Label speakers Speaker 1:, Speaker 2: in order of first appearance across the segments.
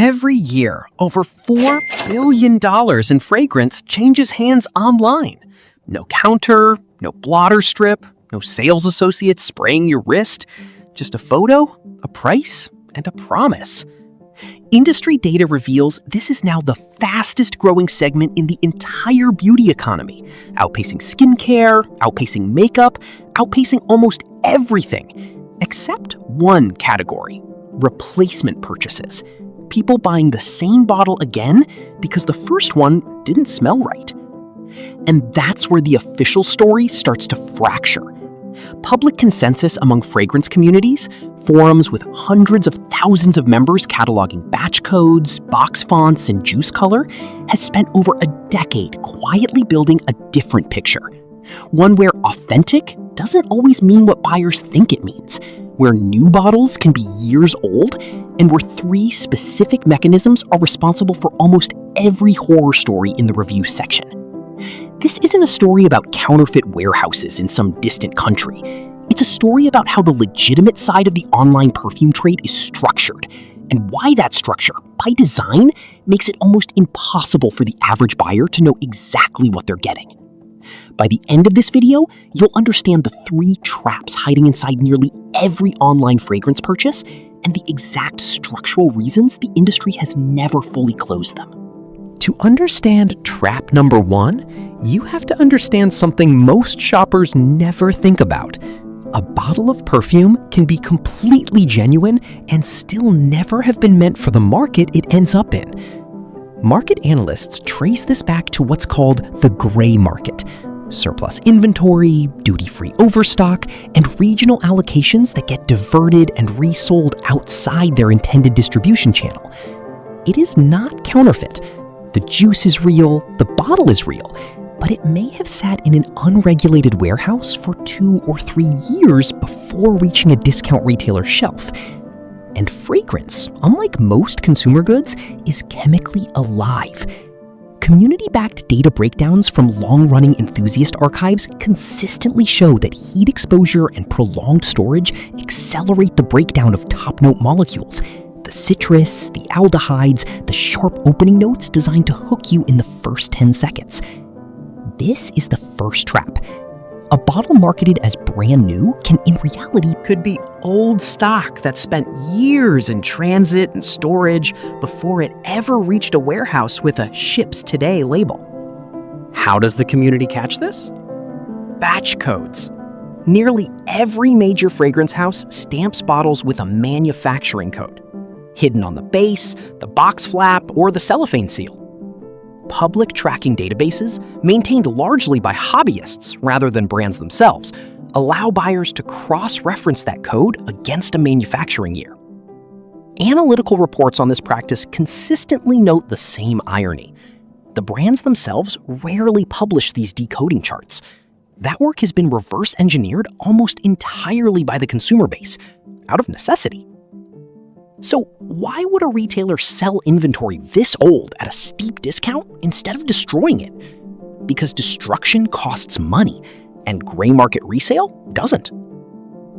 Speaker 1: Every year, over $4 billion in fragrance changes hands online. No counter, no blotter strip, no sales associates spraying your wrist. Just a photo, a price, and a promise. Industry data reveals this is now the fastest growing segment in the entire beauty economy, outpacing skincare, outpacing makeup, outpacing almost everything, except one category: replacement purchases. People buying the same bottle again because the first one didn't smell right. And that's where the official story starts to fracture. Public consensus among fragrance communities, forums with hundreds of thousands of members cataloging batch codes, box fonts, and juice color, has spent over a decade quietly building a different picture. One where authentic doesn't always mean what buyers think it means, where new bottles can be years old, and where 3 specific mechanisms are responsible for almost every horror story in the review section. This isn't a story about counterfeit warehouses in some distant country. It's a story about how the legitimate side of the online perfume trade is structured, and why that structure, by design, makes it almost impossible for the average buyer to know exactly what they're getting. By the end of this video, you'll understand the 3 traps hiding inside nearly every online fragrance purchase and the exact structural reasons the industry has never fully closed them.
Speaker 2: To understand trap number 1, you have to understand something most shoppers never think about. A bottle of perfume can be completely genuine and still never have been meant for the market it ends up in. Market analysts trace this back to what's called the gray market: surplus inventory, duty-free overstock, and regional allocations that get diverted and resold outside their intended distribution channel. It is not counterfeit. The juice is real, the bottle is real, but it may have sat in an unregulated warehouse for 2 or 3 years before reaching a discount retailer's shelf. And fragrance, unlike most consumer goods, is chemically alive. Community-backed data breakdowns from long-running enthusiast archives consistently show that heat exposure and prolonged storage accelerate the breakdown of top-note molecules: the citrus, the aldehydes, the sharp opening notes designed to hook you in the first 10 seconds. This is the first trap. A bottle marketed as brand new can in reality
Speaker 1: Could be old stock that spent years in transit and storage before it ever reached a warehouse with a "Ships Today" label. How does the community catch this? Batch codes. Nearly every major fragrance house stamps bottles with a manufacturing code, hidden on the base, the box flap, or the cellophane seal. Public tracking databases, maintained largely by hobbyists rather than brands themselves, allow buyers to cross-reference that code against a manufacturing year. Analytical reports on this practice consistently note the same irony. The brands themselves rarely publish these decoding charts. That work has been reverse engineered almost entirely by the consumer base, out of necessity. So why would a retailer sell inventory this old at a steep discount instead of destroying it? Because destruction costs money, and gray market resale doesn't.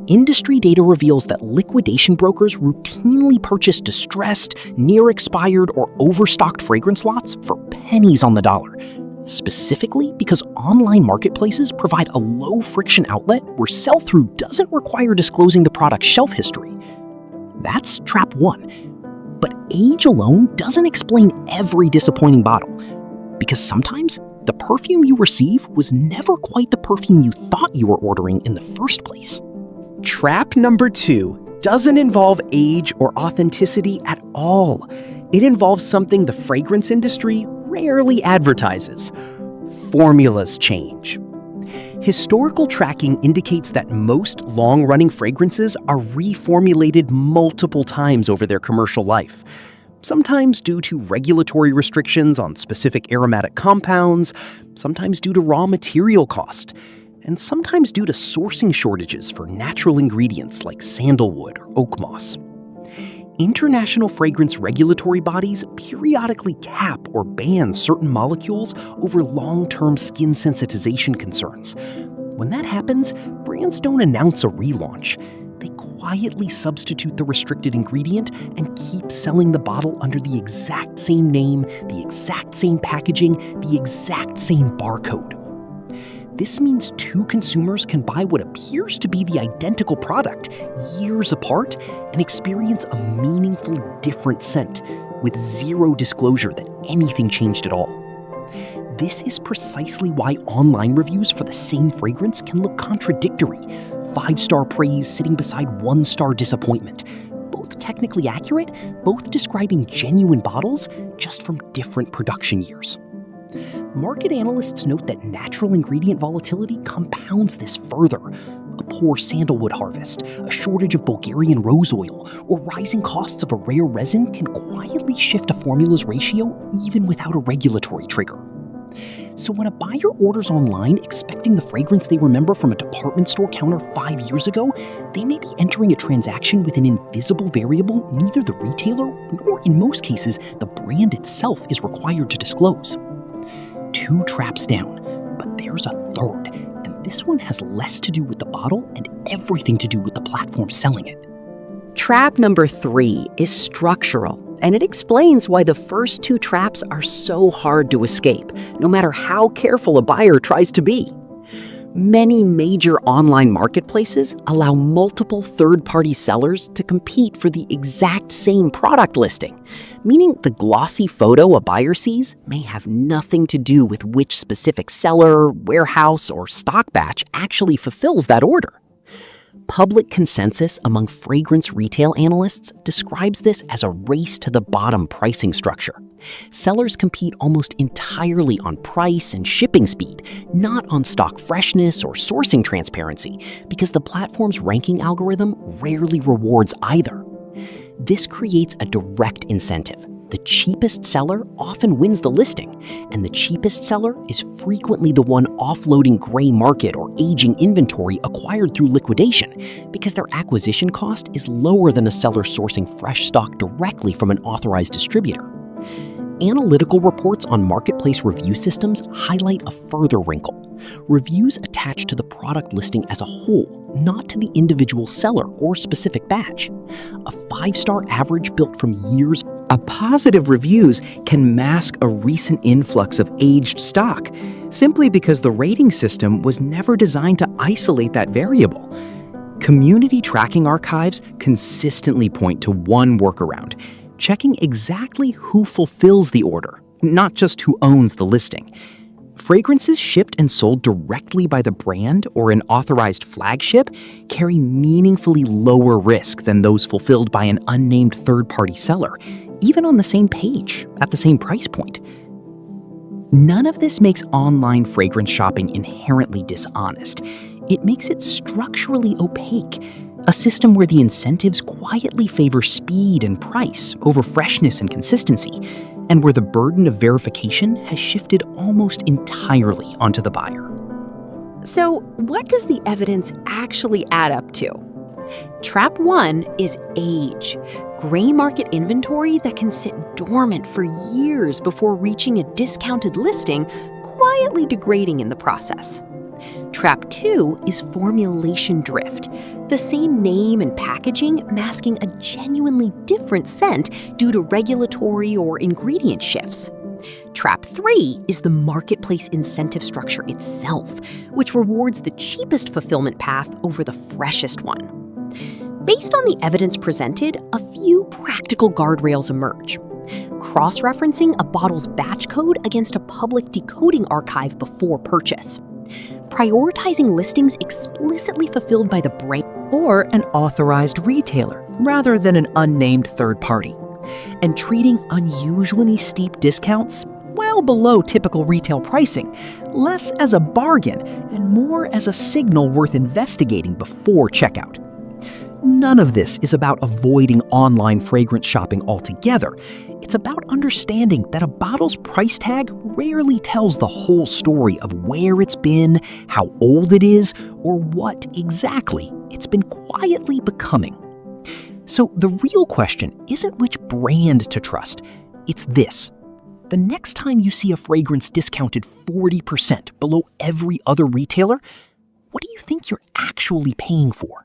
Speaker 1: Industry data reveals that liquidation brokers routinely purchase distressed, near-expired, or overstocked fragrance lots for pennies on the dollar, specifically because online marketplaces provide a low-friction outlet where sell-through doesn't require disclosing the product's shelf history. That's trap 1. But age alone doesn't explain every disappointing bottle, because sometimes the perfume you receive was never quite the perfume you thought you were ordering in the first place.
Speaker 2: Trap number 2 doesn't involve age or authenticity at all. It involves something the fragrance industry rarely advertises: formulas change. Historical tracking indicates that most long-running fragrances are reformulated multiple times over their commercial life, sometimes due to regulatory restrictions on specific aromatic compounds, sometimes due to raw material cost, and sometimes due to sourcing shortages for natural ingredients like sandalwood or oak moss. International fragrance regulatory bodies periodically cap or ban certain molecules over long-term skin sensitization concerns. When that happens, brands don't announce a relaunch. they quietly substitute the restricted ingredient and keep selling the bottle under the exact same name, the exact same packaging, the exact same barcode. This means two consumers can buy what appears to be the identical product years apart and experience a meaningfully different scent with zero disclosure that anything changed at all. This is precisely why online reviews for the same fragrance can look contradictory. 5-star praise sitting beside 1-star disappointment. Both technically accurate, both describing genuine bottles, just from different production years. Market analysts note that natural ingredient volatility compounds this further. A poor sandalwood harvest, a shortage of Bulgarian rose oil, or rising costs of a rare resin can quietly shift a formula's ratio even without a regulatory trigger. So when a buyer orders online expecting the fragrance they remember from a department store counter 5 years ago, they may be entering a transaction with an invisible variable neither the retailer nor, in most cases, the brand itself is required to disclose. 2 traps down, but there's a third, and this one has less to do with the bottle and everything to do with the platform selling it.
Speaker 3: Trap number 3 is structural, and it explains why the first 2 traps are so hard to escape, no matter how careful a buyer tries to be. Many major online marketplaces allow multiple third-party sellers to compete for the exact same product listing, meaning the glossy photo a buyer sees may have nothing to do with which specific seller, warehouse, or stock batch actually fulfills that order. Public consensus among fragrance retail analysts describes this as a race to the bottom pricing structure. Sellers compete almost entirely on price and shipping speed, not on stock freshness or sourcing transparency, because the platform's ranking algorithm rarely rewards either. This creates a direct incentive. The cheapest seller often wins the listing, and the cheapest seller is frequently the one offloading gray market or aging inventory acquired through liquidation, because their acquisition cost is lower than a seller sourcing fresh stock directly from an authorized distributor. Analytical reports on marketplace review systems highlight a further wrinkle. Reviews attach to the product listing as a whole, not to the individual seller or specific batch. A 5-star average built from years of positive reviews can mask a recent influx of aged stock, simply because the rating system was never designed to isolate that variable. Community tracking archives consistently point to one workaround: checking exactly who fulfills the order, not just who owns the listing. Fragrances shipped and sold directly by the brand or an authorized flagship carry meaningfully lower risk than those fulfilled by an unnamed third-party seller, even on the same page, at the same price point. None of this makes online fragrance shopping inherently dishonest. It makes it structurally opaque, a system where the incentives quietly favor speed and price over freshness and consistency, and where the burden of verification has shifted almost entirely onto the buyer.
Speaker 4: So, what does the evidence actually add up to? Trap 1 is age, gray market inventory that can sit dormant for years before reaching a discounted listing, quietly degrading in the process. Trap 2 is formulation drift, the same name and packaging masking a genuinely different scent due to regulatory or ingredient shifts. Trap 3 is the marketplace incentive structure itself, which rewards the cheapest fulfillment path over the freshest one. Based on the evidence presented, a few practical guardrails emerge. Cross-referencing a bottle's batch code against a public decoding archive before purchase. Prioritizing listings explicitly fulfilled by the brand
Speaker 3: or an authorized retailer rather than an unnamed third party, and treating unusually steep discounts well below typical retail pricing less as a bargain and more as a signal worth investigating before checkout. None of this is about avoiding online fragrance shopping altogether. It's about understanding that a bottle's price tag rarely tells the whole story of where it's been, how old it is, or what exactly it's been quietly becoming. So the real question isn't which brand to trust. It's this. The next time you see a fragrance discounted 40% below every other retailer, what do you think you're actually paying for?